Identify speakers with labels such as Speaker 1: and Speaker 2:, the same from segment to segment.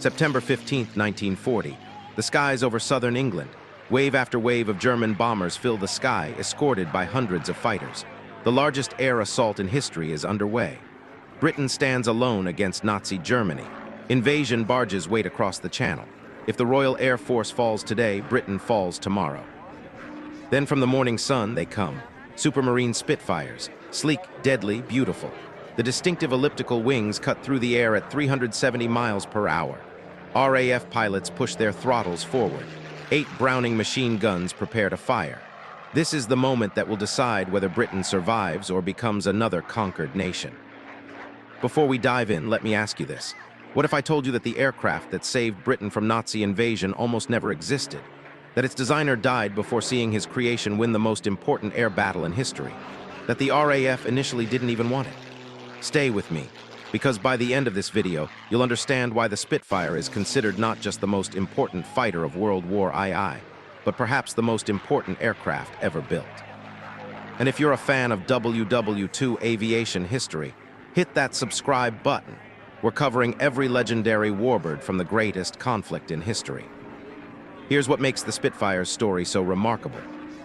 Speaker 1: September 15, 1940. The skies over southern England. Wave after wave of German bombers fill the sky, escorted by hundreds of fighters. The largest air assault in history is underway. Britain stands alone against Nazi Germany. Invasion barges wait across the Channel. If the Royal Air Force falls today, Britain falls tomorrow. Then from the morning sun, they come. Supermarine Spitfires. Sleek, deadly, beautiful. The distinctive elliptical wings cut through the air at 370 miles per hour. RAF pilots push their throttles forward. 8 Browning machine guns prepare to fire. This is the moment that will decide whether Britain survives or becomes another conquered nation. Before we dive in, let me ask you this. What if I told you that the aircraft that saved Britain from Nazi invasion almost never existed? That its designer died before seeing his creation win the most important air battle in history? That the RAF initially didn't even want it? Stay with me, because by the end of this video, you'll understand why the Spitfire is considered not just the most important fighter of World War II, but perhaps the most important aircraft ever built. And if you're a fan of WWII aviation history, hit that subscribe button. We're covering every legendary warbird from the greatest conflict in history. Here's what makes the Spitfire's story so remarkable.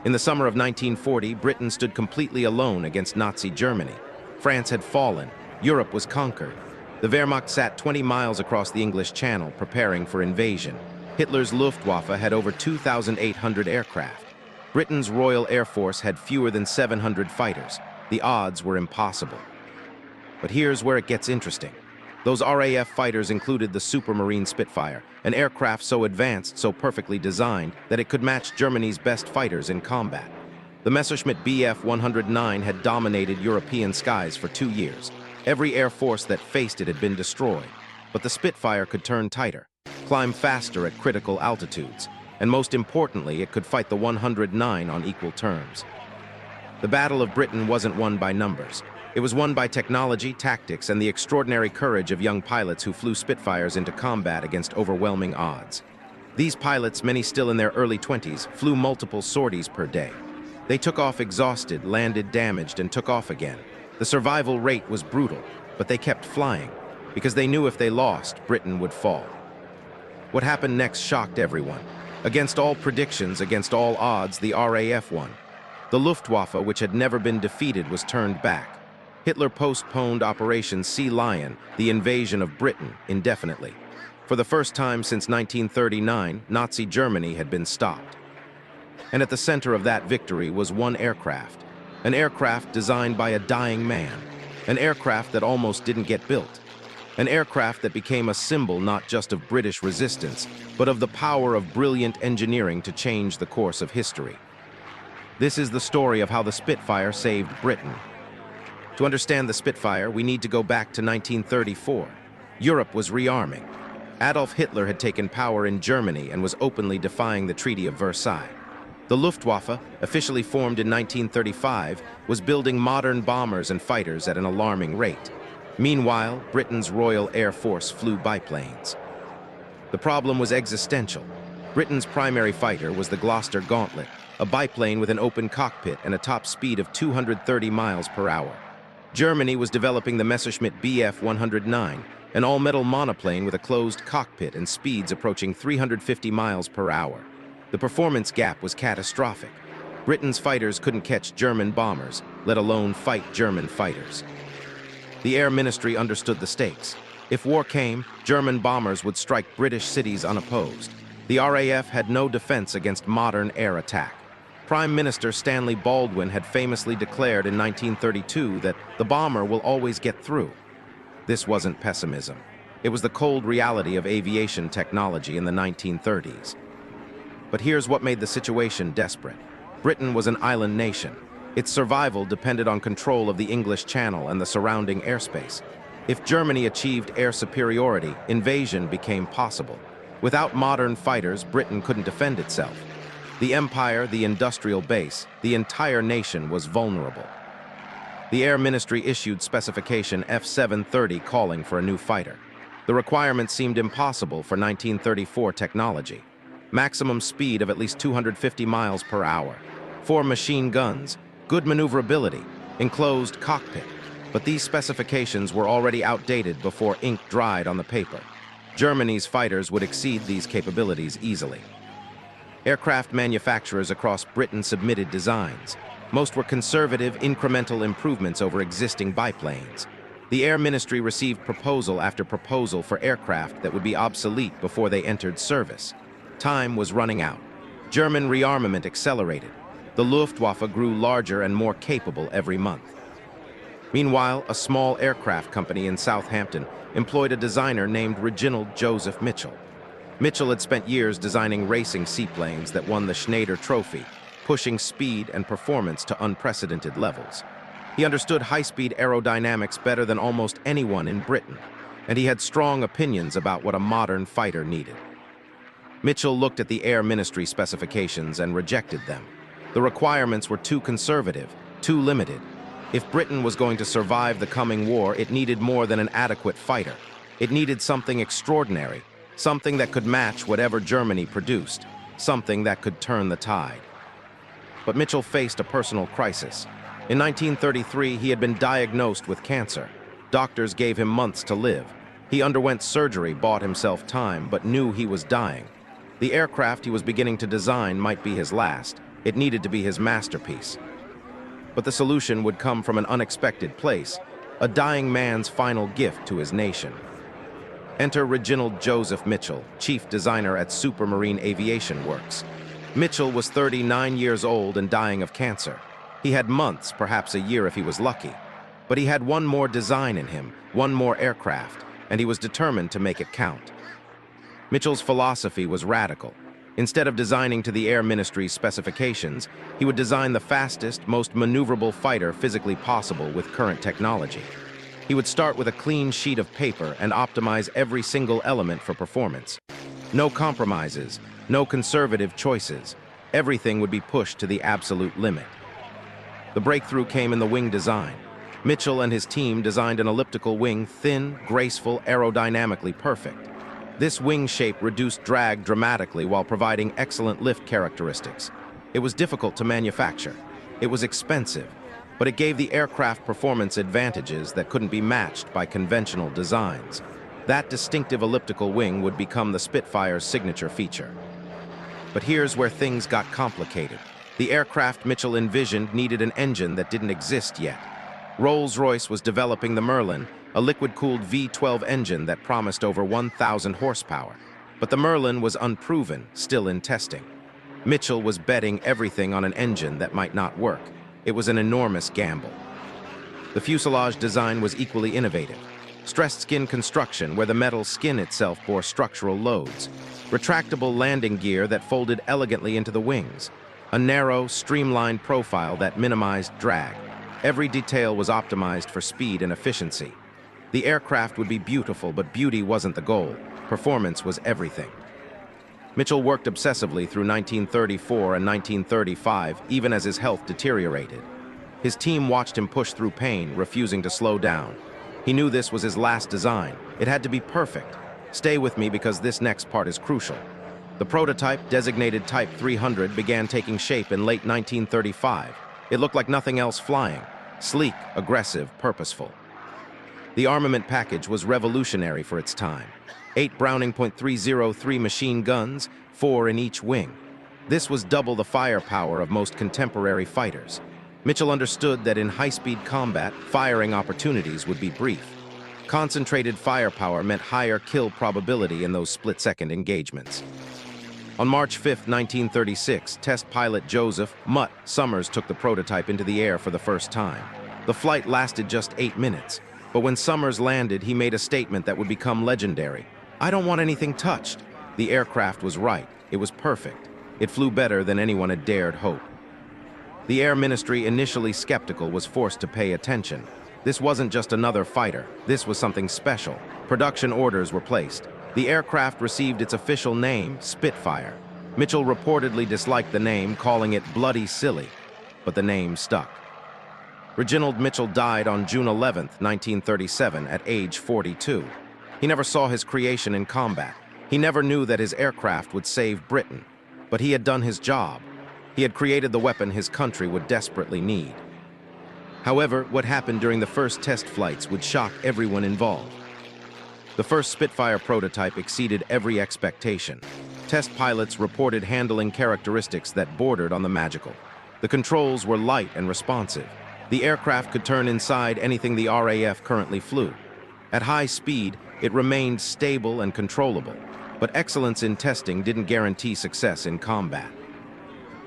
Speaker 1: In the summer of 1940, Britain stood completely alone against Nazi Germany. France had fallen. Europe was conquered. The Wehrmacht sat 20 miles across the English Channel, preparing for invasion. Hitler's Luftwaffe had over 2,800 aircraft. Britain's Royal Air Force had fewer than 700 fighters. The odds were impossible. But here's where it gets interesting. Those RAF fighters included the supermarine Spitfire, an aircraft so advanced, so perfectly designed, that it could match Germany's best fighters in combat. The Messerschmitt Bf 109 had dominated European skies for 2 years. Every air force that faced it had been destroyed. But the Spitfire could turn tighter, climb faster at critical altitudes, and most importantly, it could fight the 109 on equal terms. The Battle of Britain wasn't won by numbers. It was won by technology, tactics, and the extraordinary courage of young pilots who flew Spitfires into combat against overwhelming odds. These pilots, many still in their early 20s, flew multiple sorties per day. They took off exhausted, landed damaged, and took off again. The survival rate was brutal, but they kept flying, because they knew if they lost, Britain would fall. What happened next shocked everyone. Against all predictions, against all odds, the RAF won. The Luftwaffe, which had never been defeated, was turned back. Hitler postponed Operation Sea Lion, the invasion of Britain, indefinitely. For the first time since 1939, Nazi Germany had been stopped. And at the center of that victory was one aircraft. An aircraft designed by a dying man. An aircraft that almost didn't get built. An aircraft that became a symbol not just of British resistance, but of the power of brilliant engineering to change the course of history. This is the story of how the Spitfire saved Britain. To understand the Spitfire, we need to go back to 1934. Europe was rearming. Adolf Hitler had taken power in Germany and was openly defying the Treaty of Versailles. The Luftwaffe, officially formed in 1935, was building modern bombers and fighters at an alarming rate. Meanwhile, Britain's Royal Air Force flew biplanes. The problem was existential. Britain's primary fighter was the Gloucester Gauntlet, a biplane with an open cockpit and a top speed of 230 miles per hour. Germany was developing the Messerschmitt Bf 109, an all-metal monoplane with a closed cockpit and speeds approaching 350 miles per hour. The performance gap was catastrophic. Britain's fighters couldn't catch German bombers, let alone fight German fighters. The Air Ministry understood the stakes. If war came, German bombers would strike British cities unopposed. The RAF had no defense against modern air attack. Prime Minister Stanley Baldwin had famously declared in 1932 that the bomber will always get through. This wasn't pessimism. It was the cold reality of aviation technology in the 1930s. But here's what made the situation desperate. Britain was an island nation. Its survival depended on control of the English Channel and the surrounding airspace. If Germany achieved air superiority, invasion became possible. Without modern fighters, Britain couldn't defend itself. The empire, the industrial base, the entire nation was vulnerable. The Air Ministry issued specification F-730 calling for a new fighter. The requirement seemed impossible for 1934 technology. Maximum speed of at least 250 miles per hour. 4 machine guns, good maneuverability, enclosed cockpit. But these specifications were already outdated before ink dried on the paper. Germany's fighters would exceed these capabilities easily. Aircraft manufacturers across Britain submitted designs. Most were conservative, incremental improvements over existing biplanes. The Air Ministry received proposal after proposal for aircraft that would be obsolete before they entered service. Time was running out. German rearmament accelerated. The Luftwaffe grew larger and more capable every month. Meanwhile, a small aircraft company in Southampton employed a designer named Reginald Joseph Mitchell. Mitchell had spent years designing racing seaplanes that won the Schneider Trophy, pushing speed and performance to unprecedented levels. He understood high-speed aerodynamics better than almost anyone in Britain, and he had strong opinions about what a modern fighter needed. Mitchell looked at the Air Ministry specifications and rejected them. The requirements were too conservative, too limited. If Britain was going to survive the coming war, it needed more than an adequate fighter. It needed something extraordinary, something that could match whatever Germany produced, something that could turn the tide. But Mitchell faced a personal crisis. In 1933, he had been diagnosed with cancer. Doctors gave him months to live. He underwent surgery, bought himself time, but knew he was dying. The aircraft he was beginning to design might be his last. It needed to be his masterpiece. But the solution would come from an unexpected place, a dying man's final gift to his nation. Enter Reginald Joseph Mitchell, chief designer at Supermarine Aviation Works. Mitchell was 39 years old and dying of cancer. He had months, perhaps a year if he was lucky. But he had one more design in him, one more aircraft, and he was determined to make it count. Mitchell's philosophy was radical. Instead of designing to the Air Ministry's specifications, he would design the fastest, most maneuverable fighter physically possible with current technology. He would start with a clean sheet of paper and optimize every single element for performance. No compromises, no conservative choices. Everything would be pushed to the absolute limit. The breakthrough came in the wing design. Mitchell and his team designed an elliptical wing, thin, graceful, aerodynamically perfect. This wing shape reduced drag dramatically while providing excellent lift characteristics. It was difficult to manufacture. It was expensive, but it gave the aircraft performance advantages that couldn't be matched by conventional designs. That distinctive elliptical wing would become the Spitfire's signature feature. But here's where things got complicated. The aircraft Mitchell envisioned needed an engine that didn't exist yet. Rolls-Royce was developing the Merlin, a liquid-cooled V12 engine that promised over 1,000 horsepower. But the Merlin was unproven, still in testing. Mitchell was betting everything on an engine that might not work. It was an enormous gamble. The fuselage design was equally innovative. Stressed skin construction, where the metal skin itself bore structural loads. Retractable landing gear that folded elegantly into the wings. A narrow, streamlined profile that minimized drag. Every detail was optimized for speed and efficiency. The aircraft would be beautiful, but beauty wasn't the goal. Performance was everything. Mitchell worked obsessively through 1934 and 1935, even as his health deteriorated. His team watched him push through pain, refusing to slow down. He knew this was his last design. It had to be perfect. Stay with me because this next part is crucial. The prototype, designated Type 300, began taking shape in late 1935. It looked like nothing else flying. Sleek, aggressive, purposeful. The armament package was revolutionary for its time. 8 Browning .303 machine guns, 4 in each wing. This was double the firepower of most contemporary fighters. Mitchell understood that in high-speed combat, firing opportunities would be brief. Concentrated firepower meant higher kill probability in those split-second engagements. On March 5, 1936, test pilot Joseph "Mutt" Summers took the prototype into the air for the first time. The flight lasted just 8 minutes, but when Summers landed, he made a statement that would become legendary. "I don't want anything touched." The aircraft was right. It was perfect. It flew better than anyone had dared hope. The Air Ministry, initially skeptical, was forced to pay attention. This wasn't just another fighter. This was something special. Production orders were placed. The aircraft received its official name, Spitfire. Mitchell reportedly disliked the name, calling it bloody silly, but the name stuck. Reginald Mitchell died on June 11, 1937, at age 42. He never saw his creation in combat. He never knew that his aircraft would save Britain. But he had done his job. He had created the weapon his country would desperately need. However, what happened during the first test flights would shock everyone involved. The first Spitfire prototype exceeded every expectation. Test pilots reported handling characteristics that bordered on the magical. The controls were light and responsive. The aircraft could turn inside anything the RAF currently flew. At high speed, it remained stable and controllable, but excellence in testing didn't guarantee success in combat.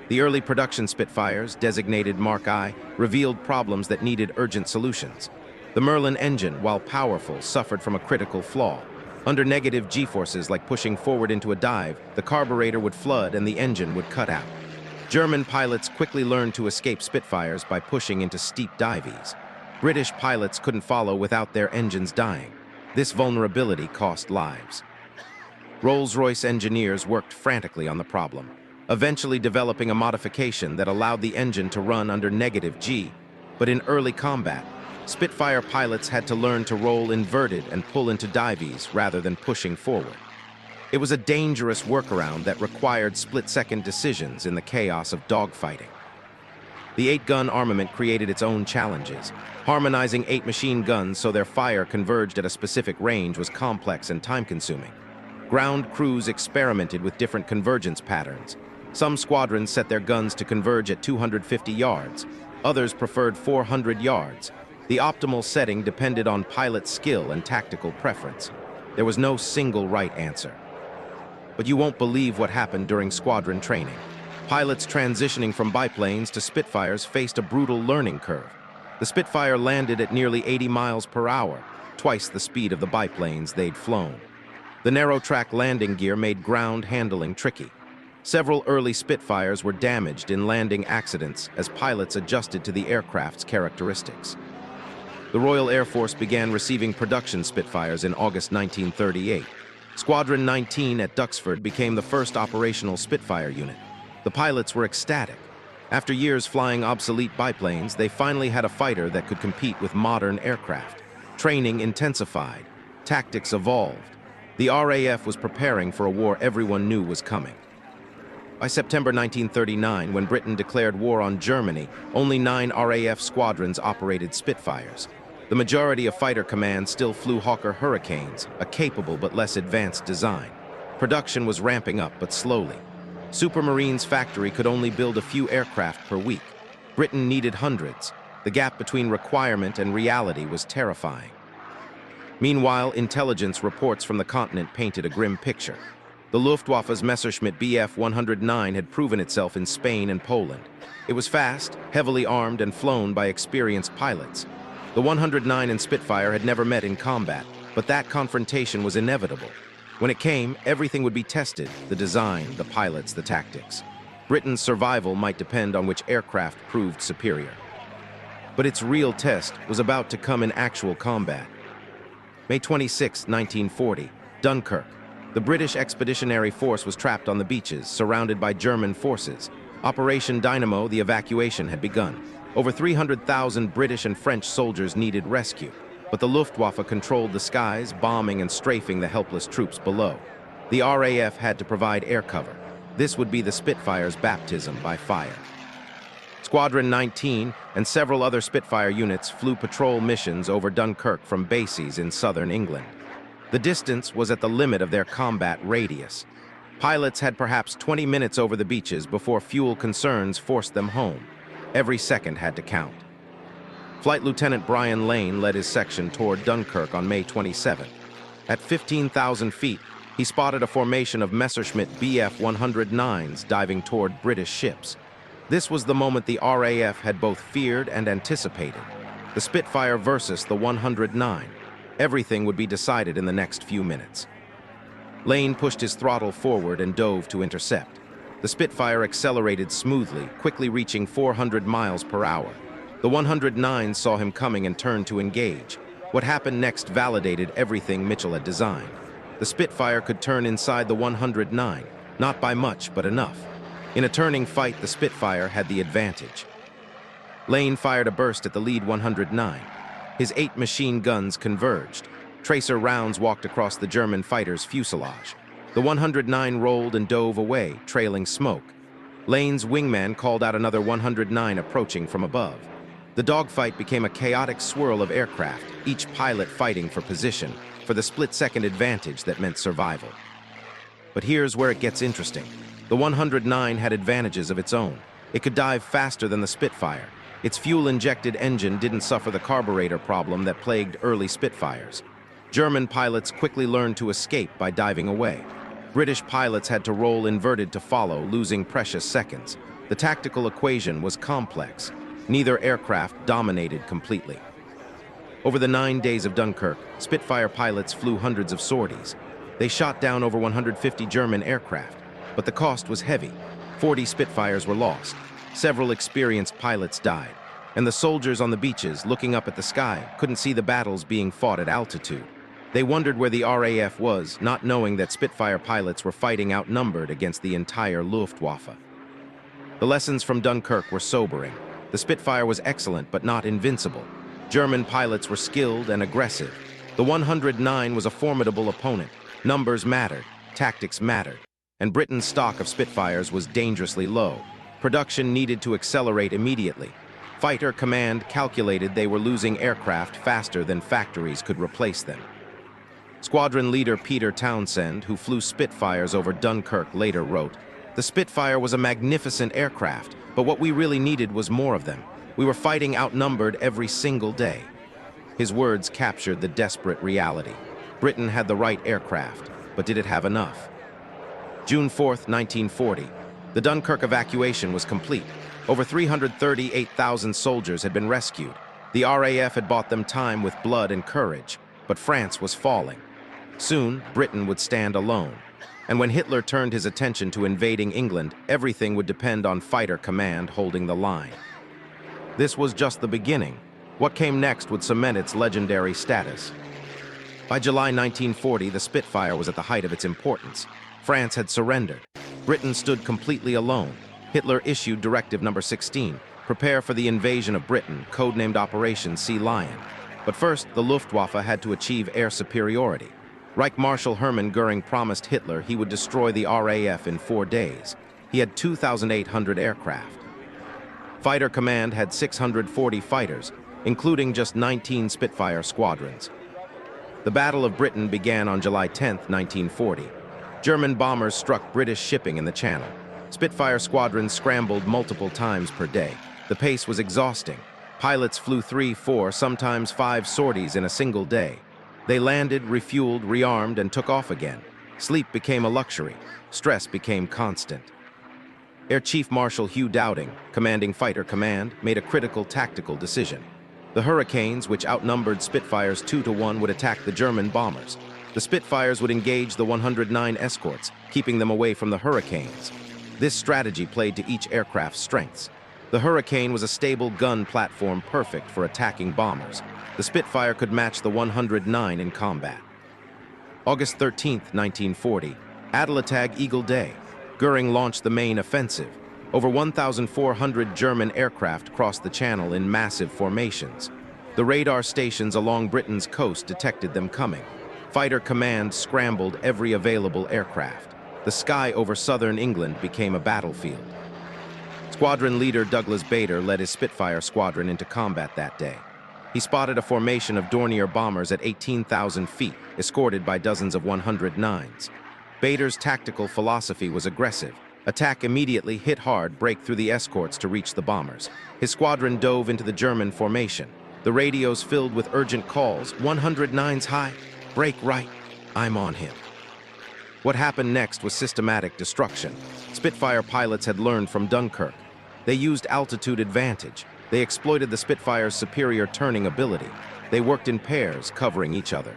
Speaker 1: The early production Spitfires, designated Mark I, revealed problems that needed urgent solutions. The Merlin engine, while powerful, suffered from a critical flaw. Under negative G-forces like pushing forward into a dive, the carburetor would flood and the engine would cut out. German pilots quickly learned to escape Spitfires by pushing into steep dives. British pilots couldn't follow without their engines dying. This vulnerability cost lives. Rolls-Royce engineers worked frantically on the problem, eventually developing a modification that allowed the engine to run under negative G. But in early combat, Spitfire pilots had to learn to roll inverted and pull into dives rather than pushing forward. It was a dangerous workaround that required split-second decisions in the chaos of dogfighting. The 8-gun armament created its own challenges. Harmonizing 8 machine guns so their fire converged at a specific range was complex and time-consuming. Ground crews experimented with different convergence patterns. Some squadrons set their guns to converge at 250 yards. Others preferred 400 yards. The optimal setting depended on pilot skill and tactical preference. There was no single right answer. But you won't believe what happened during squadron training. Pilots transitioning from biplanes to Spitfires faced a brutal learning curve. The Spitfire landed at nearly 80 miles per hour, twice the speed of the biplanes they'd flown. The narrow-track landing gear made ground handling tricky. Several early Spitfires were damaged in landing accidents as pilots adjusted to the aircraft's characteristics. The Royal Air Force began receiving production Spitfires in August 1938. Squadron 19 at Duxford became the first operational Spitfire unit. The pilots were ecstatic. After years flying obsolete biplanes, they finally had a fighter that could compete with modern aircraft. Training intensified. Tactics evolved. The RAF was preparing for a war everyone knew was coming. By September 1939, when Britain declared war on Germany, only 9 RAF squadrons operated Spitfires. The majority of fighter commands still flew Hawker Hurricanes, a capable but less advanced design. Production was ramping up, but slowly. Supermarine's factory could only build a few aircraft per week. Britain needed hundreds. The gap between requirement and reality was terrifying. Meanwhile, intelligence reports from the continent painted a grim picture. The Luftwaffe's Messerschmitt Bf 109 had proven itself in Spain and Poland. It was fast, heavily armed, and flown by experienced pilots. The 109 and Spitfire had never met in combat, but that confrontation was inevitable. When it came, everything would be tested: the design, the pilots, the tactics. Britain's survival might depend on which aircraft proved superior. But its real test was about to come in actual combat. May 26, 1940, Dunkirk. The British Expeditionary Force was trapped on the beaches, surrounded by German forces. Operation Dynamo, the evacuation, had begun. Over 300,000 British and French soldiers needed rescue, but the Luftwaffe controlled the skies, bombing and strafing the helpless troops below. The RAF had to provide air cover. This would be the Spitfire's baptism by fire. Squadron 19 and several other Spitfire units flew patrol missions over Dunkirk from bases in southern England. The distance was at the limit of their combat radius. Pilots had perhaps 20 minutes over the beaches before fuel concerns forced them home. Every second had to count. Flight Lieutenant Brian Lane led his section toward Dunkirk on May 27. At 15,000 feet, he spotted a formation of Messerschmitt Bf 109s diving toward British ships. This was the moment the RAF had both feared and anticipated. The Spitfire versus the 109. Everything would be decided in the next few minutes. Lane pushed his throttle forward and dove to intercept. The Spitfire accelerated smoothly, quickly reaching 400 miles per hour. The 109 saw him coming and turned to engage. What happened next validated everything Mitchell had designed. The Spitfire could turn inside the 109, not by much, but enough. In a turning fight, the Spitfire had the advantage. Lane fired a burst at the lead 109. His 8 machine guns converged. Tracer rounds walked across the German fighter's fuselage. The 109 rolled and dove away, trailing smoke. Lane's wingman called out another 109 approaching from above. The dogfight became a chaotic swirl of aircraft, each pilot fighting for position, for the split-second advantage that meant survival. But here's where it gets interesting. The 109 had advantages of its own. It could dive faster than the Spitfire. Its fuel-injected engine didn't suffer the carburetor problem that plagued early Spitfires. German pilots quickly learned to escape by diving away. British pilots had to roll inverted to follow, losing precious seconds. The tactical equation was complex. Neither aircraft dominated completely. Over the 9 days of Dunkirk, Spitfire pilots flew hundreds of sorties. They shot down over 150 German aircraft, but the cost was heavy. 40 Spitfires were lost. Several experienced pilots died, and the soldiers on the beaches, looking up at the sky, couldn't see the battles being fought at altitude. They wondered where the RAF was, not knowing that Spitfire pilots were fighting outnumbered against the entire Luftwaffe. The lessons from Dunkirk were sobering. The Spitfire was excellent, but not invincible. German pilots were skilled and aggressive. The 109 was a formidable opponent. Numbers mattered, tactics mattered, and Britain's stock of Spitfires was dangerously low. Production needed to accelerate immediately. Fighter Command calculated they were losing aircraft faster than factories could replace them. Squadron leader Peter Townsend, who flew Spitfires over Dunkirk, later wrote, "The Spitfire was a magnificent aircraft, but what we really needed was more of them. We were fighting outnumbered every single day." His words captured the desperate reality. Britain had the right aircraft, but did it have enough? June 4, 1940. The Dunkirk evacuation was complete. Over 338,000 soldiers had been rescued. The RAF had bought them time with blood and courage, but France was falling. Soon, Britain would stand alone. And when Hitler turned his attention to invading England, everything would depend on Fighter Command holding the line. This was just the beginning. What came next would cement its legendary status. By July 1940, the Spitfire was at the height of its importance. France had surrendered. Britain stood completely alone. Hitler issued Directive Number 16, prepare for the invasion of Britain, codenamed Operation Sea Lion. But first, the Luftwaffe had to achieve air superiority. Reich Marshal Hermann Göring promised Hitler he would destroy the RAF in 4 days. He had 2,800 aircraft. Fighter Command had 640 fighters, including just 19 Spitfire squadrons. The Battle of Britain began on July 10, 1940. German bombers struck British shipping in the Channel. Spitfire squadrons scrambled multiple times per day. The pace was exhausting. Pilots flew 3, 4, sometimes 5 sorties in a single day. They landed, refueled, rearmed, and took off again. Sleep became a luxury. Stress became constant. Air Chief Marshal Hugh Dowding, commanding Fighter Command, made a critical tactical decision. The Hurricanes, which outnumbered Spitfires 2-1, would attack the German bombers. The Spitfires would engage the 109 escorts, keeping them away from the Hurricanes. This strategy played to each aircraft's strengths. The Hurricane was a stable gun platform perfect for attacking bombers. The Spitfire could match the 109 in combat. August 13, 1940, Adlertag Eagle Day. Göring launched the main offensive. Over 1,400 German aircraft crossed the Channel in massive formations. The radar stations along Britain's coast detected them coming. Fighter Command scrambled every available aircraft. The sky over southern England became a battlefield. Squadron leader Douglas Bader led his Spitfire squadron into combat that day. He spotted a formation of Dornier bombers at 18,000 feet, escorted by dozens of 109s. Bader's tactical philosophy was aggressive. Attack immediately, hit hard, break through the escorts to reach the bombers. His squadron dove into the German formation. The radios filled with urgent calls, 109s high, break right, I'm on him. What happened next was systematic destruction. Spitfire pilots had learned from Dunkirk. They used altitude advantage. They exploited the Spitfire's superior turning ability. They worked in pairs, covering each other.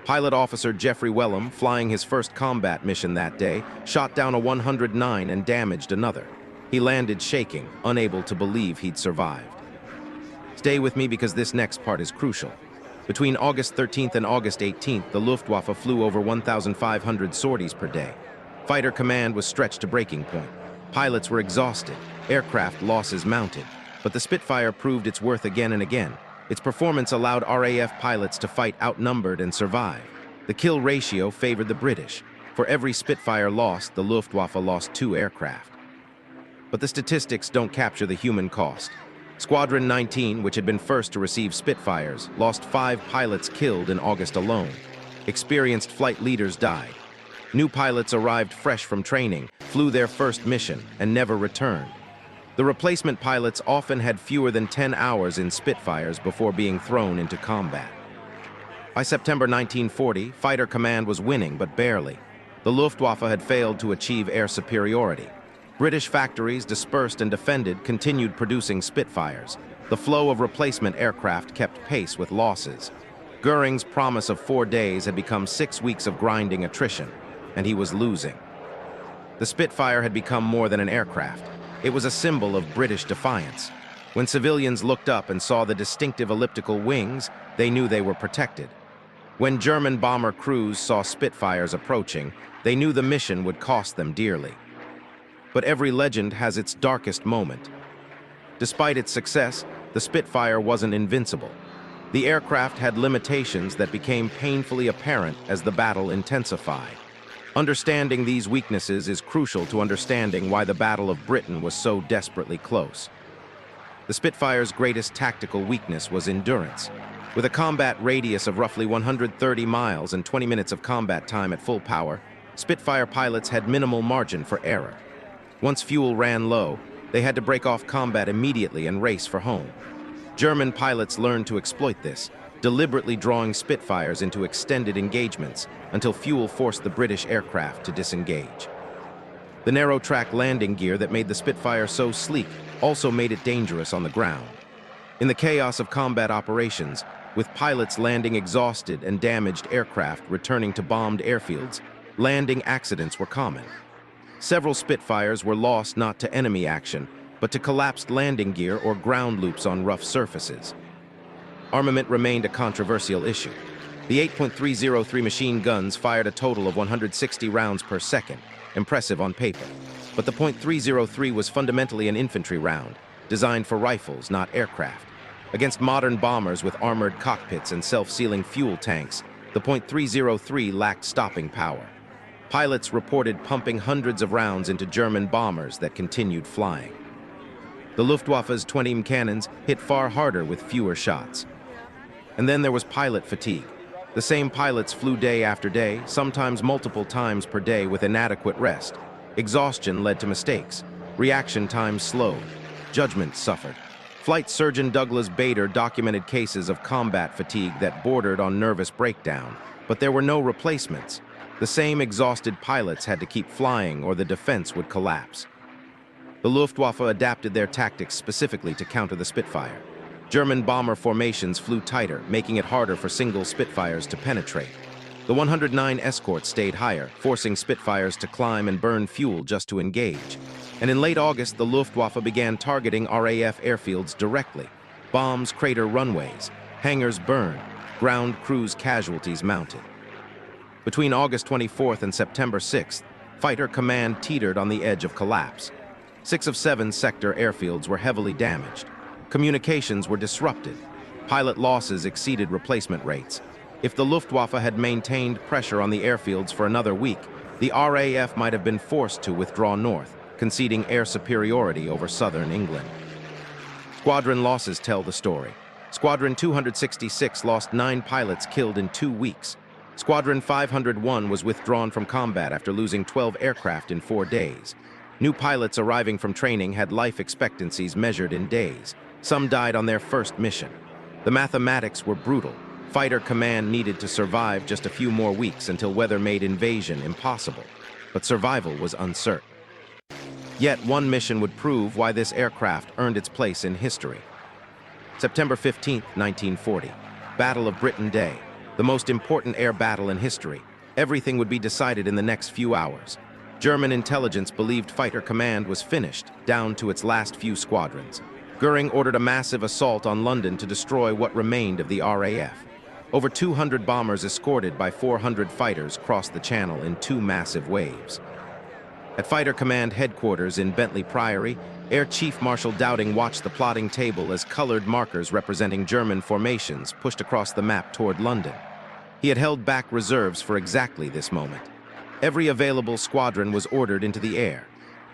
Speaker 1: Pilot Officer Geoffrey Wellham, flying his first combat mission that day, shot down a 109 and damaged another. He landed shaking, unable to believe he'd survived. Stay with me because this next part is crucial. Between August 13th and August 18th, the Luftwaffe flew over 1,500 sorties per day. Fighter Command was stretched to breaking point. Pilots were exhausted, aircraft losses mounted, but the Spitfire proved its worth again and again. Its performance allowed RAF pilots to fight outnumbered and survive. The kill ratio favored the British. For every Spitfire lost, the Luftwaffe lost 2 aircraft. But the statistics don't capture the human cost. Squadron 19, which had been first to receive Spitfires, lost 5 pilots killed in August alone. Experienced flight leaders died. New pilots arrived fresh from training, flew their first mission, and never returned. The replacement pilots often had fewer than 10 hours in Spitfires before being thrown into combat. By September 1940, Fighter Command was winning, but barely. The Luftwaffe had failed to achieve air superiority. British factories, dispersed and defended, continued producing Spitfires. The flow of replacement aircraft kept pace with losses. Goering's promise of 4 days had become 6 weeks of grinding attrition, and he was losing. The Spitfire had become more than an aircraft. It was a symbol of British defiance. When civilians looked up and saw the distinctive elliptical wings, they knew they were protected. When German bomber crews saw Spitfires approaching, they knew the mission would cost them dearly. But every legend has its darkest moment. Despite its success, the Spitfire wasn't invincible. The aircraft had limitations that became painfully apparent as the battle intensified. Understanding these weaknesses is crucial to understanding why the Battle of Britain was so desperately close. The Spitfire's greatest tactical weakness was endurance. With a combat radius of roughly 130 miles and 20 minutes of combat time at full power, Spitfire pilots had minimal margin for error. Once fuel ran low, they had to break off combat immediately and race for home. German pilots learned to exploit this, deliberately drawing Spitfires into extended engagements until fuel forced the British aircraft to disengage. The narrow-track landing gear that made the Spitfire so sleek also made it dangerous on the ground. In the chaos of combat operations, with pilots landing exhausted and damaged aircraft returning to bombed airfields, landing accidents were common. Several Spitfires were lost not to enemy action, but to collapsed landing gear or ground loops on rough surfaces. Armament remained a controversial issue. The 8.303 machine guns fired a total of 160 rounds per second, impressive on paper. But the .303 was fundamentally an infantry round, designed for rifles, not aircraft. Against modern bombers with armored cockpits and self-sealing fuel tanks, the .303 lacked stopping power. Pilots reported pumping hundreds of rounds into German bombers that continued flying. The Luftwaffe's 20 cannons hit far harder with fewer shots. And then there was pilot fatigue. The same pilots flew day after day, sometimes multiple times per day with inadequate rest. Exhaustion led to mistakes. Reaction times slowed. Judgment suffered. Flight surgeon Douglas Bader documented cases of combat fatigue that bordered on nervous breakdown, but there were no replacements. The same exhausted pilots had to keep flying or the defense would collapse. The Luftwaffe adapted their tactics specifically to counter the Spitfire. German bomber formations flew tighter, making it harder for single Spitfires to penetrate. The 109 escorts stayed higher, forcing Spitfires to climb and burn fuel just to engage. And in late August, the Luftwaffe began targeting RAF airfields directly. Bombs crater runways, hangars burned, ground crews casualties mounted. Between August 24th and September 6th, Fighter Command teetered on the edge of collapse. 6 of 7 sector airfields were heavily damaged. Communications were disrupted. Pilot losses exceeded replacement rates. If the Luftwaffe had maintained pressure on the airfields for another week, the RAF might have been forced to withdraw north, conceding air superiority over southern England. Squadron losses tell the story. Squadron 266 lost 9 pilots killed in 2 weeks. Squadron 501 was withdrawn from combat after losing 12 aircraft in 4 days. New pilots arriving from training had life expectancies measured in days. Some died on their first mission. The mathematics were brutal. Fighter Command needed to survive just a few more weeks until weather made invasion impossible. But survival was uncertain. Yet one mission would prove why this aircraft earned its place in history. September 15, 1940, Battle of Britain Day, the most important air battle in history. Everything would be decided in the next few hours. German intelligence believed Fighter Command was finished, down to its last few squadrons. Goering ordered a massive assault on London to destroy what remained of the RAF. Over 200 bombers escorted by 400 fighters crossed the Channel in 2 massive waves. At Fighter Command headquarters in Bentley Priory, Air Chief Marshal Dowding watched the plotting table as colored markers representing German formations pushed across the map toward London. He had held back reserves for exactly this moment. Every available squadron was ordered into the air.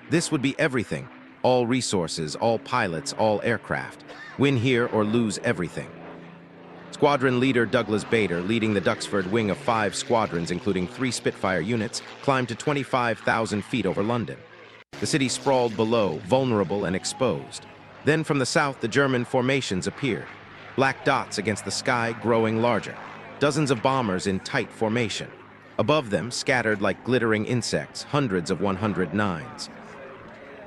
Speaker 1: This would be everything. All resources, all pilots, all aircraft. Win here or lose everything. Squadron leader Douglas Bader, leading the Duxford wing of 5 squadrons, including 3 Spitfire units, climbed to 25,000 feet over London. The city sprawled below, vulnerable and exposed. Then from the south, the German formations appeared, black dots against the sky growing larger, dozens of bombers in tight formation. Above them, scattered like glittering insects, hundreds of 109s.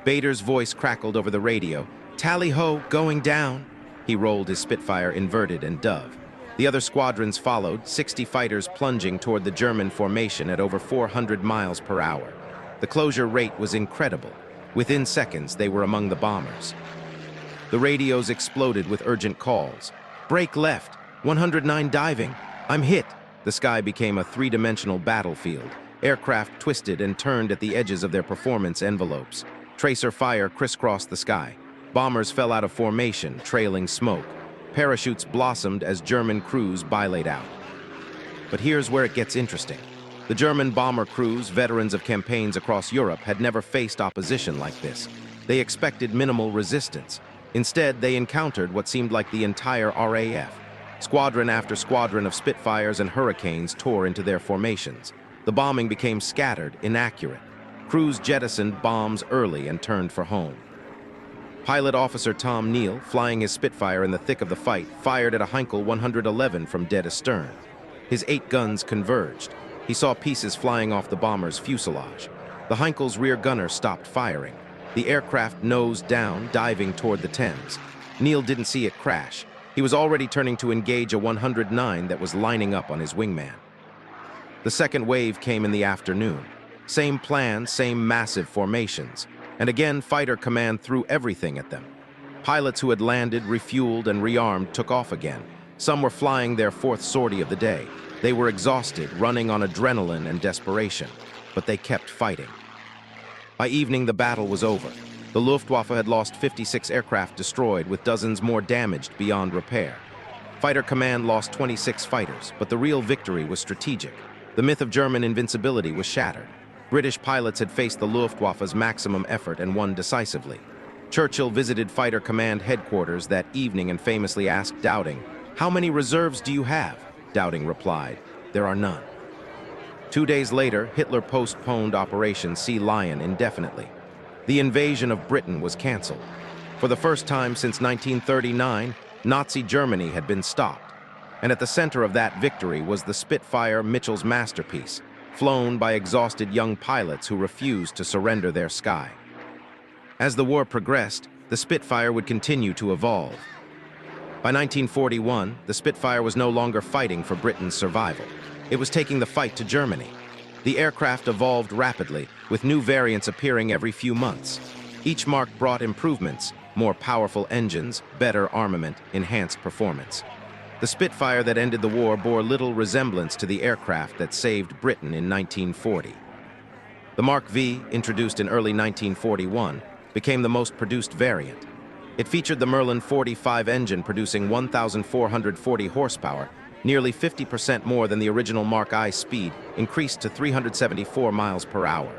Speaker 1: Bader's voice crackled over the radio. "Tally-ho, going down." He rolled his Spitfire inverted and dove. The other squadrons followed, 60 fighters plunging toward the German formation at over 400 miles per hour. The closure rate was incredible. Within seconds, they were among the bombers. The radios exploded with urgent calls. "Brake left, 109 diving, I'm hit." The sky became a three-dimensional battlefield. Aircraft twisted and turned at the edges of their performance envelopes. Tracer fire crisscrossed the sky. Bombers fell out of formation, trailing smoke. Parachutes blossomed as German crews bilayed out. But here's where it gets interesting. The German bomber crews, veterans of campaigns across Europe, had never faced opposition like this. They expected minimal resistance. Instead, they encountered what seemed like the entire RAF. Squadron after squadron of Spitfires and Hurricanes tore into their formations. The bombing became scattered, inaccurate. Crews jettisoned bombs early and turned for home. Pilot Officer Tom Neal, flying his Spitfire in the thick of the fight, fired at a Heinkel 111 from dead astern. His 8 guns converged. He saw pieces flying off the bomber's fuselage. The Heinkel's rear gunner stopped firing. The aircraft nosed down, diving toward the Thames. Neal didn't see it crash. He was already turning to engage a 109 that was lining up on his wingman. The second wave came in the afternoon. Same plan, same massive formations. And again, Fighter Command threw everything at them. Pilots who had landed, refueled, and rearmed took off again. Some were flying their 4th sortie of the day. They were exhausted, running on adrenaline and desperation. But they kept fighting. By evening, the battle was over. The Luftwaffe had lost 56 aircraft destroyed, with dozens more damaged beyond repair. Fighter Command lost 26 fighters, but the real victory was strategic. The myth of German invincibility was shattered. British pilots had faced the Luftwaffe's maximum effort and won decisively. Churchill visited Fighter Command headquarters that evening and famously asked Dowding, "How many reserves do you have?" Dowding replied, "There are none." 2 days later, Hitler postponed Operation Sea Lion indefinitely. The invasion of Britain was canceled. For the first time since 1939, Nazi Germany had been stopped. And at the center of that victory was the Spitfire, Mitchell's masterpiece, flown by exhausted young pilots who refused to surrender their sky. As the war progressed, the Spitfire would continue to evolve. By 1941, the Spitfire was no longer fighting for Britain's survival. It was taking the fight to Germany. The aircraft evolved rapidly, with new variants appearing every few months. Each mark brought improvements, more powerful engines, better armament, enhanced performance. The Spitfire that ended the war bore little resemblance to the aircraft that saved Britain in 1940. The Mark V, introduced in early 1941, became the most produced variant. It featured the Merlin 45 engine producing 1,440 horsepower, nearly 50% more than the original Mark I speed, increased to 374 miles per hour.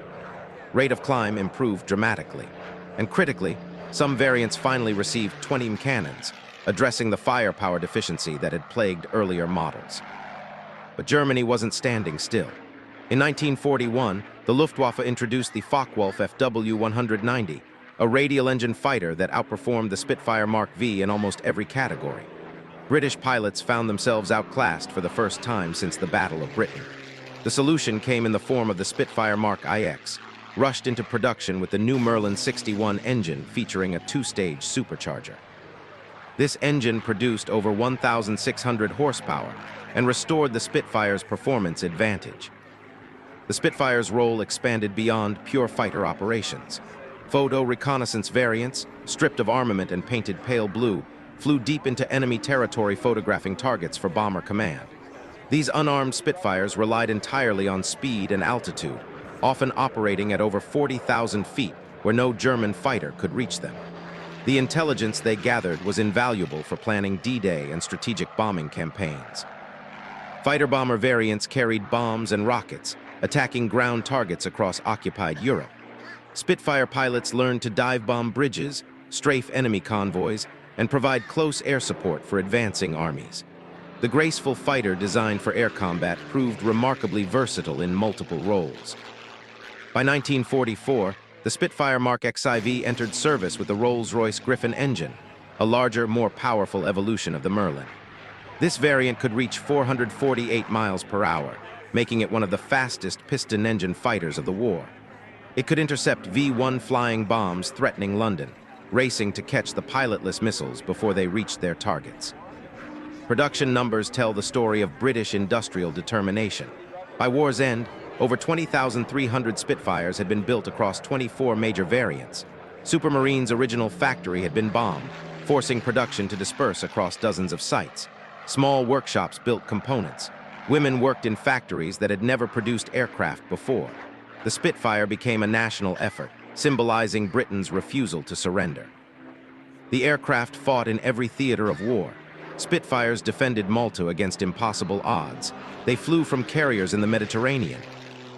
Speaker 1: Rate of climb improved dramatically. And critically, some variants finally received 20 cannons, addressing the firepower deficiency that had plagued earlier models. But Germany wasn't standing still. In 1941, the Luftwaffe introduced the Focke-Wulf FW-190, a radial engine fighter that outperformed the Spitfire Mark V in almost every category. British pilots found themselves outclassed for the first time since the Battle of Britain. The solution came in the form of the Spitfire Mark IX, rushed into production with the new Merlin 61 engine featuring a 2-stage supercharger. This engine produced over 1,600 horsepower and restored the Spitfire's performance advantage. The Spitfire's role expanded beyond pure fighter operations. Photo reconnaissance variants, stripped of armament and painted pale blue, flew deep into enemy territory photographing targets for Bomber Command. These unarmed Spitfires relied entirely on speed and altitude, often operating at over 40,000 feet where no German fighter could reach them. The intelligence they gathered was invaluable for planning D-Day and strategic bombing campaigns. Fighter-bomber variants carried bombs and rockets, attacking ground targets across occupied Europe. Spitfire pilots learned to dive-bomb bridges, strafe enemy convoys, and provide close air support for advancing armies. The graceful fighter designed for air combat proved remarkably versatile in multiple roles. By 1944, the Spitfire Mark XIV entered service with the Rolls-Royce Griffon engine, a larger, more powerful evolution of the Merlin. This variant could reach 448 miles per hour, making it one of the fastest piston-engine fighters of the war. It could intercept V-1 flying bombs threatening London, racing to catch the pilotless missiles before they reached their targets. Production numbers tell the story of British industrial determination. By war's end, over 20,300 Spitfires had been built across 24 major variants. Supermarine's original factory had been bombed, forcing production to disperse across dozens of sites. Small workshops built components. Women worked in factories that had never produced aircraft before. The Spitfire became a national effort, symbolizing Britain's refusal to surrender. The aircraft fought in every theater of war. Spitfires defended Malta against impossible odds. They flew from carriers in the Mediterranean.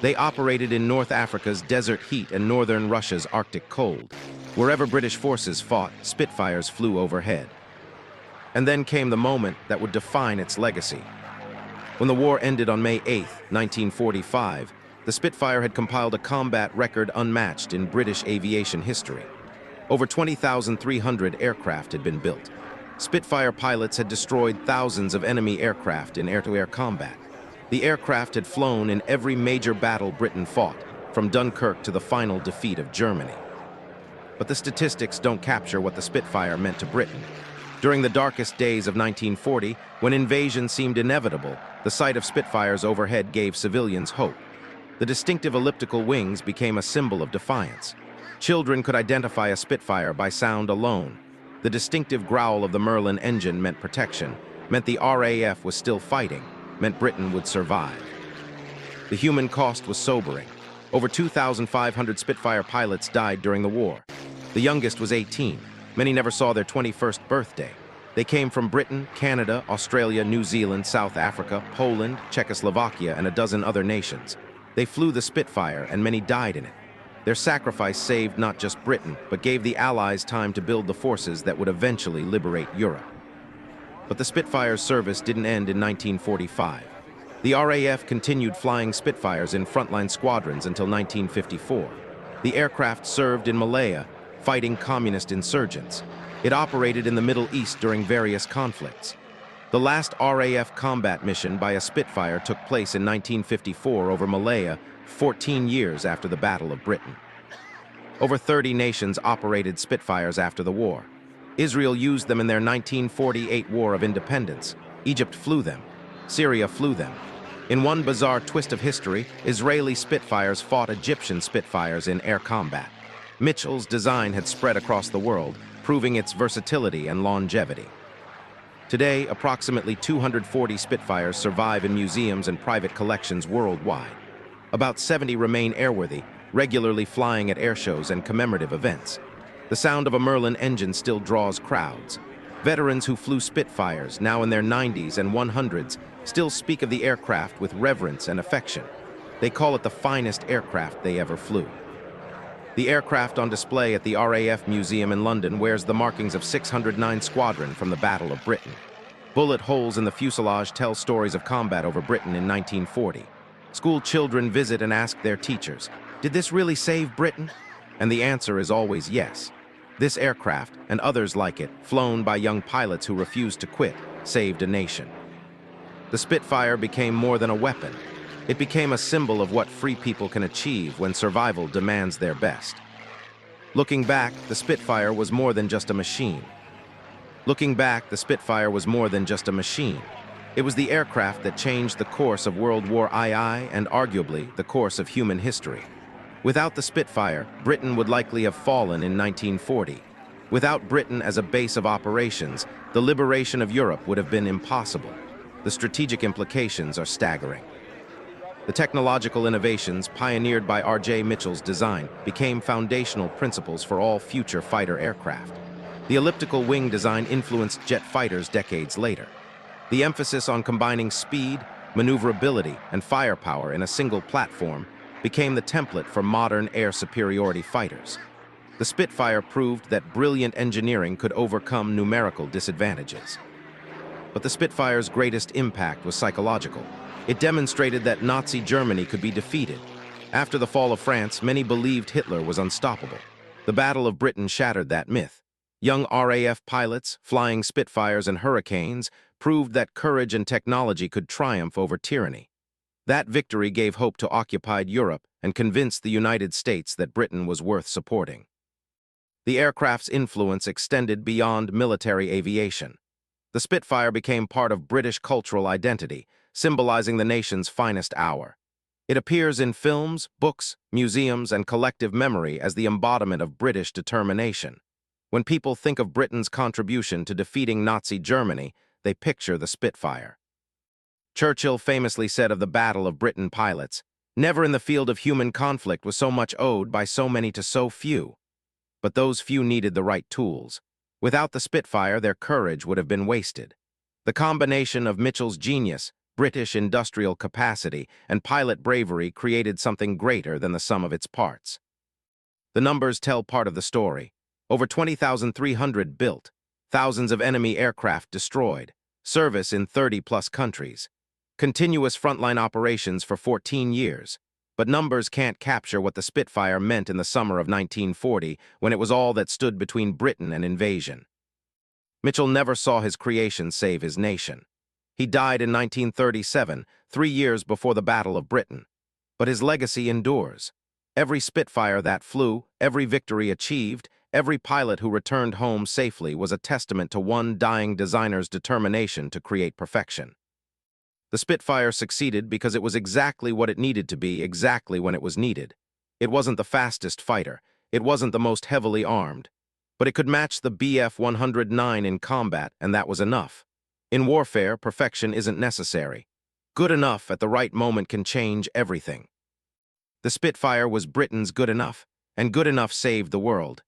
Speaker 1: They operated in North Africa's desert heat and northern Russia's Arctic cold. Wherever British forces fought, Spitfires flew overhead. And then came the moment that would define its legacy. When the war ended on May 8, 1945, the Spitfire had compiled a combat record unmatched in British aviation history. Over 20,300 aircraft had been built. Spitfire pilots had destroyed thousands of enemy aircraft in air-to-air combat. The aircraft had flown in every major battle Britain fought, from Dunkirk to the final defeat of Germany. But the statistics don't capture what the Spitfire meant to Britain. During the darkest days of 1940, when invasion seemed inevitable, the sight of Spitfires overhead gave civilians hope. The distinctive elliptical wings became a symbol of defiance. Children could identify a Spitfire by sound alone. The distinctive growl of the Merlin engine meant protection, meant the RAF was still fighting, meant Britain would survive. The human cost was sobering. Over 2,500 Spitfire pilots died during the war. The youngest was 18. Many never saw their 21st birthday. They came from Britain, Canada, Australia, New Zealand, South Africa, Poland, Czechoslovakia, and a dozen other nations. They flew the Spitfire, and many died in it. Their sacrifice saved not just Britain, but gave the Allies time to build the forces that would eventually liberate Europe. But the Spitfire's service didn't end in 1945. The RAF continued flying Spitfires in frontline squadrons until 1954. The aircraft served in Malaya, fighting communist insurgents. It operated in the Middle East during various conflicts. The last RAF combat mission by a Spitfire took place in 1954 over Malaya, 14 years after the Battle of Britain. Over 30 nations operated Spitfires after the war. Israel used them in their 1948 War of Independence. Egypt flew them. Syria flew them. In one bizarre twist of history, Israeli Spitfires fought Egyptian Spitfires in air combat. Mitchell's design had spread across the world, proving its versatility and longevity. Today, approximately 240 Spitfires survive in museums and private collections worldwide. About 70 remain airworthy, regularly flying at air shows and commemorative events. The sound of a Merlin engine still draws crowds. Veterans who flew Spitfires, now in their 90s and 100s, still speak of the aircraft with reverence and affection. They call it the finest aircraft they ever flew. The aircraft on display at the RAF Museum in London wears the markings of 609 Squadron from the Battle of Britain. Bullet holes in the fuselage tell stories of combat over Britain in 1940. School children visit and ask their teachers, "Did this really save Britain?" And the answer is always yes. This aircraft, and others like it, flown by young pilots who refused to quit, saved a nation. The Spitfire became more than a weapon. It became a symbol of what free people can achieve when survival demands their best. Looking back, the Spitfire was more than just a machine. Looking back, the Spitfire was more than just a machine. It was the aircraft that changed the course of World War II and arguably the course of human history. Without the Spitfire, Britain would likely have fallen in 1940. Without Britain as a base of operations, the liberation of Europe would have been impossible. The strategic implications are staggering. The technological innovations pioneered by R.J. Mitchell's design became foundational principles for all future fighter aircraft. The elliptical wing design influenced jet fighters decades later. The emphasis on combining speed, maneuverability, and firepower in a single platform became the template for modern air superiority fighters. The Spitfire proved that brilliant engineering could overcome numerical disadvantages. But the Spitfire's greatest impact was psychological. It demonstrated that Nazi Germany could be defeated. After the fall of France, many believed Hitler was unstoppable. The Battle of Britain shattered that myth. Young RAF pilots, flying Spitfires and Hurricanes, proved that courage and technology could triumph over tyranny. That victory gave hope to occupied Europe and convinced the United States that Britain was worth supporting. The aircraft's influence extended beyond military aviation. The Spitfire became part of British cultural identity, symbolizing the nation's finest hour. It appears in films, books, museums, and collective memory as the embodiment of British determination. When people think of Britain's contribution to defeating Nazi Germany, they picture the Spitfire. Churchill famously said of the Battle of Britain pilots, "Never in the field of human conflict was so much owed by so many to so few." But those few needed the right tools. Without the Spitfire, their courage would have been wasted. The combination of Mitchell's genius, British industrial capacity, and pilot bravery created something greater than the sum of its parts. The numbers tell part of the story. Over 20,300 built, thousands of enemy aircraft destroyed, service in 30-plus countries, continuous frontline operations for 14 years. But numbers can't capture what the Spitfire meant in the summer of 1940, when it was all that stood between Britain and invasion. Mitchell never saw his creation save his nation. He died in 1937, 3 years before the Battle of Britain. But his legacy endures. Every Spitfire that flew, every victory achieved, every pilot who returned home safely was a testament to one dying designer's determination to create perfection. The Spitfire succeeded because it was exactly what it needed to be, exactly when it was needed. It wasn't the fastest fighter, it wasn't the most heavily armed, but it could match the Bf-109 in combat, and that was enough. In warfare, perfection isn't necessary. Good enough at the right moment can change everything. The Spitfire was Britain's good enough, and good enough saved the world.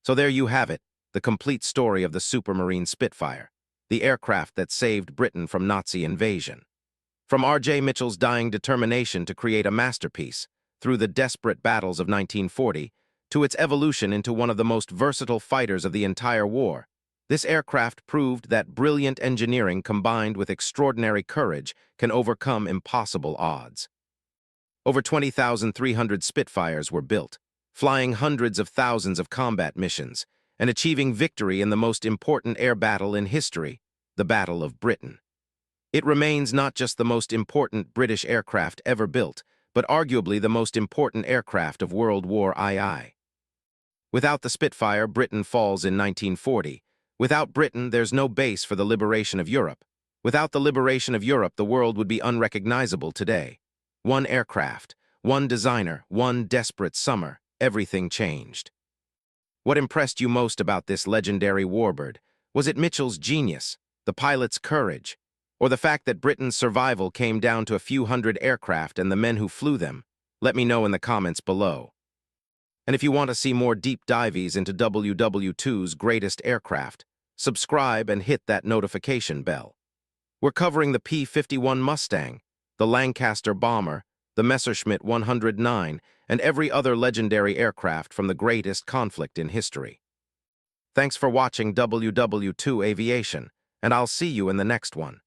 Speaker 1: So there you have it, the complete story of the supermarine Spitfire, the aircraft that saved Britain from Nazi invasion. From R.J. Mitchell's dying determination to create a masterpiece, through the desperate battles of 1940, to its evolution into one of the most versatile fighters of the entire war, this aircraft proved that brilliant engineering combined with extraordinary courage can overcome impossible odds. Over 20,300 Spitfires were built, flying hundreds of thousands of combat missions, and achieving victory in the most important air battle in history, the Battle of Britain. It remains not just the most important British aircraft ever built, but arguably the most important aircraft of World War II. Without the Spitfire, Britain falls in 1940. Without Britain, there's no base for the liberation of Europe. Without the liberation of Europe, the world would be unrecognizable today. One aircraft, one designer, one desperate summer, everything changed. What impressed you most about this legendary warbird? Was it Mitchell's genius, the pilot's courage, or the fact that Britain's survival came down to a few hundred aircraft and the men who flew them? Let me know in the comments below. And if you want to see more deep dives into WWII's greatest aircraft, subscribe and hit that notification bell. We're covering the P-51 Mustang, the Lancaster bomber, the Messerschmitt 109, and every other legendary aircraft from the greatest conflict in history. Thanks for watching WWII Aviation, and I'll see you in the next one.